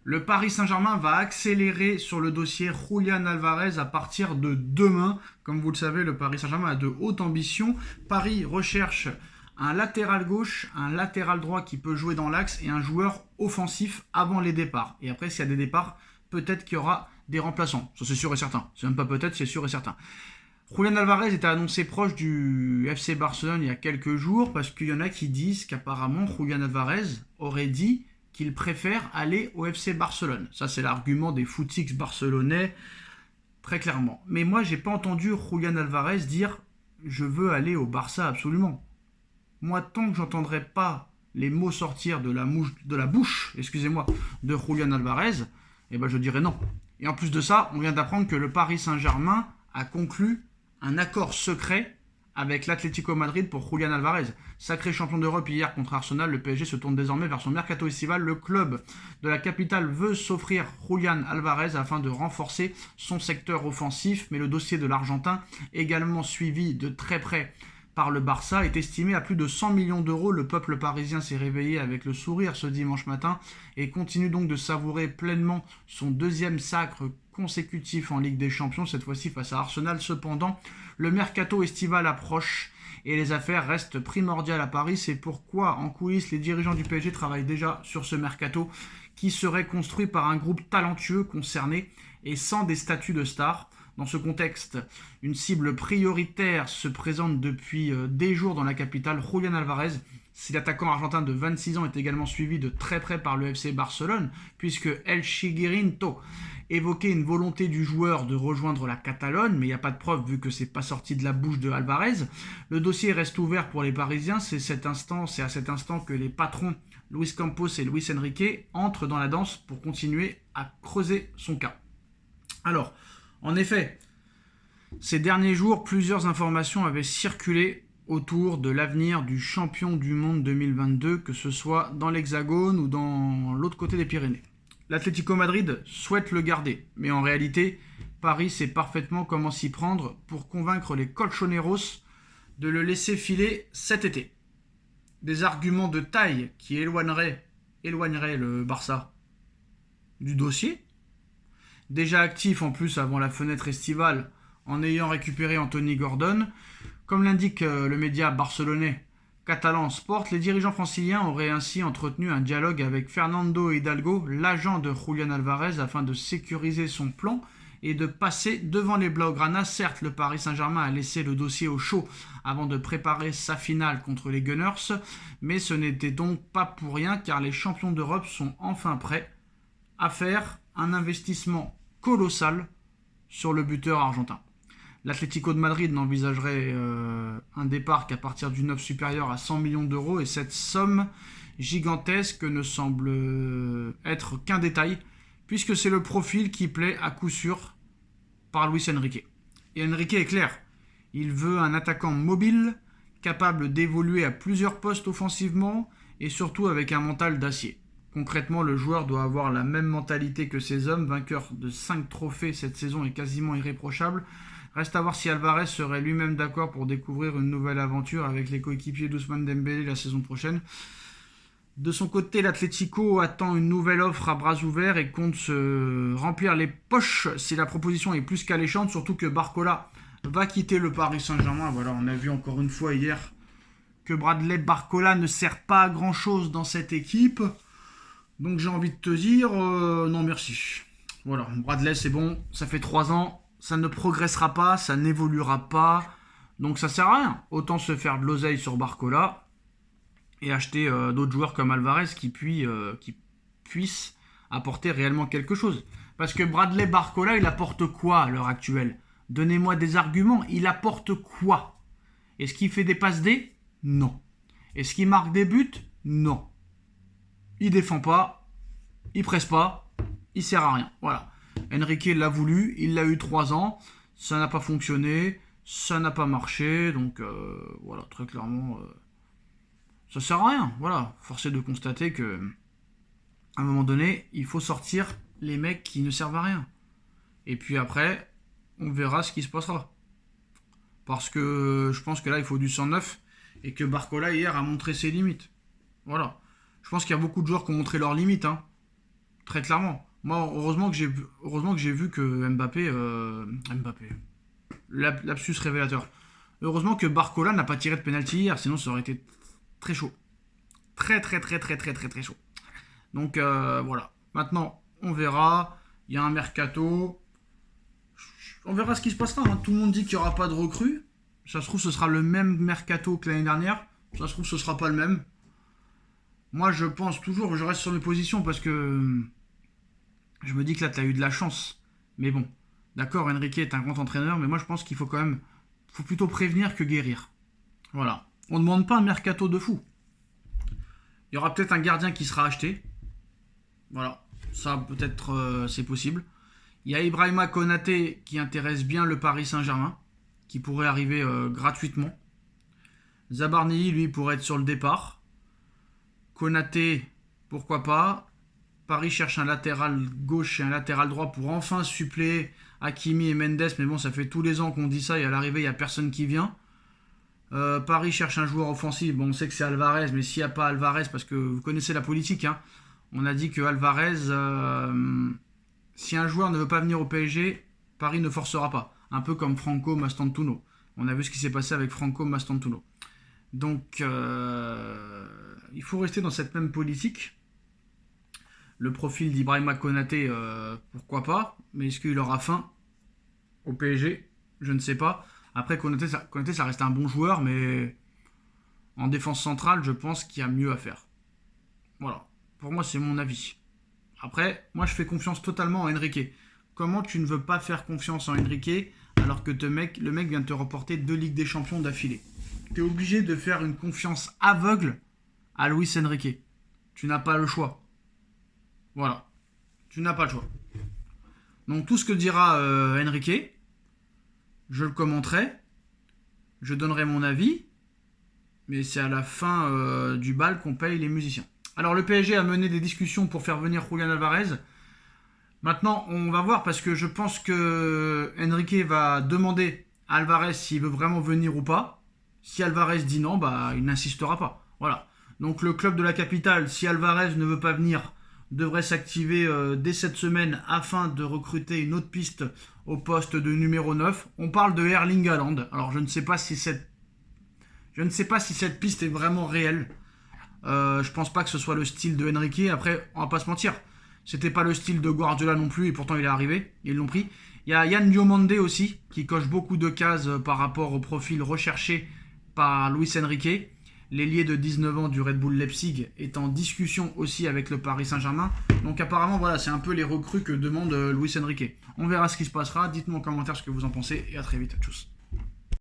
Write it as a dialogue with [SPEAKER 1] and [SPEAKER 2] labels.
[SPEAKER 1] Le Paris Saint-Germain va accélérer sur le dossier Julián Alvarez à partir de demain. Comme vous le savez, le Paris Saint-Germain a de hautes ambitions. Paris recherche un latéral gauche, un latéral droit qui peut jouer dans l'axe et un joueur offensif avant les départs. Et après, s'il y a des départs, peut-être qu'il y aura des remplaçants. Ça, c'est sûr et certain. C'est même pas peut-être, c'est sûr et certain. Julián Alvarez était annoncé proche du FC Barcelone il y a quelques jours parce qu'il y en a qui disent qu'apparemment Julián Alvarez aurait dit qu'il préfère aller au FC Barcelone. Ça, c'est l'argument des footix barcelonais, très clairement. Mais moi, j'ai pas entendu Julián Alvarez dire « je veux aller au Barça absolument ». Moi, tant que j'entendrai pas les mots sortir de la bouche, excusez-moi, de Julián Alvarez, eh ben je dirais non. Et en plus de ça, on vient d'apprendre que le Paris Saint-Germain a conclu un accord secret avec l'Atlético Madrid pour Julián Alvarez. Sacré champion d'Europe hier contre Arsenal, le PSG se tourne désormais vers son mercato estival. Le club de la capitale veut s'offrir Julián Alvarez afin de renforcer son secteur offensif, mais le dossier de l'Argentin, également suivi de très près par le Barça, est estimé à plus de 100 millions d'euros. Le peuple parisien s'est réveillé avec le sourire ce dimanche matin et continue donc de savourer pleinement son deuxième sacre consécutif en Ligue des Champions, cette fois-ci face à Arsenal. Cependant, le mercato estival approche et les affaires restent primordiales à Paris. C'est pourquoi, en coulisses, les dirigeants du PSG travaillent déjà sur ce mercato qui serait construit par un groupe talentueux concerné et sans des statuts de stars. Dans ce contexte, une cible prioritaire se présente depuis des jours dans la capitale, Julián Alvarez. Si l'attaquant argentin de 26 ans est également suivi de très près par le FC Barcelone, puisque El Chiguirinto évoquait une volonté du joueur de rejoindre la Catalogne, mais il n'y a pas de preuve vu que c'est pas sorti de la bouche de Alvarez. Le dossier reste ouvert pour les Parisiens. C'est à cet instant que les patrons Luis Campos et Luis Enrique entrent dans la danse pour continuer à creuser son cas. Alors, en effet, ces derniers jours, plusieurs informations avaient circulé autour de l'avenir du champion du monde 2022, que ce soit dans l'Hexagone ou dans l'autre côté des Pyrénées. L'Atlético Madrid souhaite le garder, mais en réalité, Paris sait parfaitement comment s'y prendre pour convaincre les colchoneros de le laisser filer cet été. Des arguments de taille qui éloigneraient le Barça du dossier, déjà actif en plus avant la fenêtre estivale en ayant récupéré Anthony Gordon. Comme l'indique le média barcelonais Catalan Sport, les dirigeants franciliens auraient ainsi entretenu un dialogue avec Fernando Hidalgo, l'agent de Julián Alvarez, afin de sécuriser son plan et de passer devant les Blaugrana. Certes, le Paris Saint-Germain a laissé le dossier au chaud avant de préparer sa finale contre les Gunners, mais ce n'était donc pas pour rien car les champions d'Europe sont enfin prêts à faire un investissement colossal sur le buteur argentin. L'Atlético de Madrid n'envisagerait un départ qu'à partir d'une offre supérieure à 100 millions d'euros et cette somme gigantesque ne semble être qu'un détail puisque c'est le profil qui plaît à coup sûr par Luis Enrique. Et Enrique est clair, il veut un attaquant mobile, capable d'évoluer à plusieurs postes offensivement et surtout avec un mental d'acier. Concrètement, le joueur doit avoir la même mentalité que ses hommes, vainqueur de 5 trophées cette saison est quasiment irréprochable. Reste à voir si Alvarez serait lui-même d'accord pour découvrir une nouvelle aventure avec les coéquipiers d'Ousmane Dembélé la saison prochaine. De son côté, l'Atlético attend une nouvelle offre à bras ouverts et compte se remplir les poches si la proposition est plus qu'alléchante, surtout que Barcola va quitter le Paris Saint-Germain. Voilà, on a vu encore une fois hier que Bradley Barcola ne sert pas à grand-chose dans cette équipe. Donc j'ai envie de te dire, non merci. Voilà, Bradley c'est bon, ça fait 3 ans, ça ne progressera pas, ça n'évoluera pas, donc ça sert à rien. Autant se faire de l'oseille sur Barcola et acheter d'autres joueurs comme Alvarez qui puissent apporter réellement quelque chose. Parce que Bradley Barcola, il apporte quoi à l'heure actuelle? Donnez-moi des arguments, il apporte quoi? Est-ce qu'il fait des passes D? Non. Est-ce qu'il marque des buts? Non. Il défend pas, il presse pas, il sert à rien. Voilà. Enrique l'a voulu, il l'a eu 3 ans, ça n'a pas fonctionné, ça n'a pas marché, donc voilà, très clairement, ça sert à rien. Voilà, force est de constater que à un moment donné, il faut sortir les mecs qui ne servent à rien. Et puis après, on verra ce qui se passera. Parce que je pense que là, il faut du sang neuf et que Barcola hier a montré ses limites. Voilà. Je pense qu'il y a beaucoup de joueurs qui ont montré leurs limites, hein. très clairement. Moi, heureusement que j'ai vu que Mbappé, lapsus révélateur. Heureusement que Barcola n'a pas tiré de penalty hier, sinon ça aurait été très chaud. Très très très très très très très chaud. Donc voilà. Maintenant, on verra. Il y a un mercato. On verra ce qui se passera. Hein. Tout le monde dit qu'il n'y aura pas de recrues. Ça se trouve, ce sera le même mercato que l'année dernière. Ça se trouve, ce sera pas le même. Moi, je pense toujours, je reste sur mes positions parce que je me dis que là, tu as eu de la chance. Mais bon, d'accord, Enrique est un grand entraîneur, mais moi, je pense qu'il faut plutôt prévenir que guérir. Voilà. On ne demande pas un mercato de fou. Il y aura peut-être un gardien qui sera acheté. Voilà. Ça, peut-être, c'est possible. Il y a Ibrahima Konaté qui intéresse bien le Paris Saint-Germain, qui pourrait arriver gratuitement. Zabarni, lui, pourrait être sur le départ. Konaté, pourquoi pas. Paris cherche un latéral gauche et un latéral droit pour enfin suppléer Hakimi et Mendes. Mais bon, ça fait tous les ans qu'on dit ça et à l'arrivée, il n'y a personne qui vient. Paris cherche un joueur offensif. Bon, on sait que c'est Alvarez, mais s'il n'y a pas Alvarez, parce que vous connaissez la politique, hein, on a dit que Alvarez, si un joueur ne veut pas venir au PSG, Paris ne forcera pas. Un peu comme Franco Mastantuono. On a vu ce qui s'est passé avec Franco Mastantuono. Donc, il faut rester dans cette même politique. Le profil d'Ibrahima Konaté, pourquoi pas. Mais est-ce qu'il aura faim au PSG? Je ne sais pas. Après, Konaté, ça reste un bon joueur, mais en défense centrale, je pense qu'il y a mieux à faire. Voilà. Pour moi, c'est mon avis. Après, moi, je fais confiance totalement en Enrique. Comment tu ne veux pas faire confiance en Enrique alors que le mec vient de te remporter 2 Ligues des Champions d'affilée? Tu es obligé de faire une confiance aveugle à Luis Enrique. Tu n'as pas le choix. Voilà. Tu n'as pas le choix. Donc tout ce que dira Enrique, je le commenterai, je donnerai mon avis, mais c'est à la fin du bal qu'on paye les musiciens. Alors le PSG a mené des discussions pour faire venir Julián Alvarez. Maintenant, on va voir parce que je pense que Enrique va demander à Alvarez s'il veut vraiment venir ou pas. Si Alvarez dit non, bah il n'insistera pas. Voilà. Donc le club de la capitale, si Alvarez ne veut pas venir, devrait s'activer dès cette semaine afin de recruter une autre piste au poste de numéro 9. On parle de Erling Haaland. Alors je ne sais pas si cette piste est vraiment réelle. Je pense pas que ce soit le style de Enrique. Après, on va pas se mentir. C'était pas le style de Guardiola non plus et pourtant il est arrivé. Ils l'ont pris. Il y a Yann Diomande aussi qui coche beaucoup de cases par rapport au profil recherché par Luis Enrique. L'ailier de 19 ans du Red Bull Leipzig est en discussion aussi avec le Paris Saint-Germain. Donc apparemment, voilà, c'est un peu les recrues que demande Luis Enrique. On verra ce qui se passera. Dites-moi en commentaire ce que vous en pensez et à très vite. Tchuss.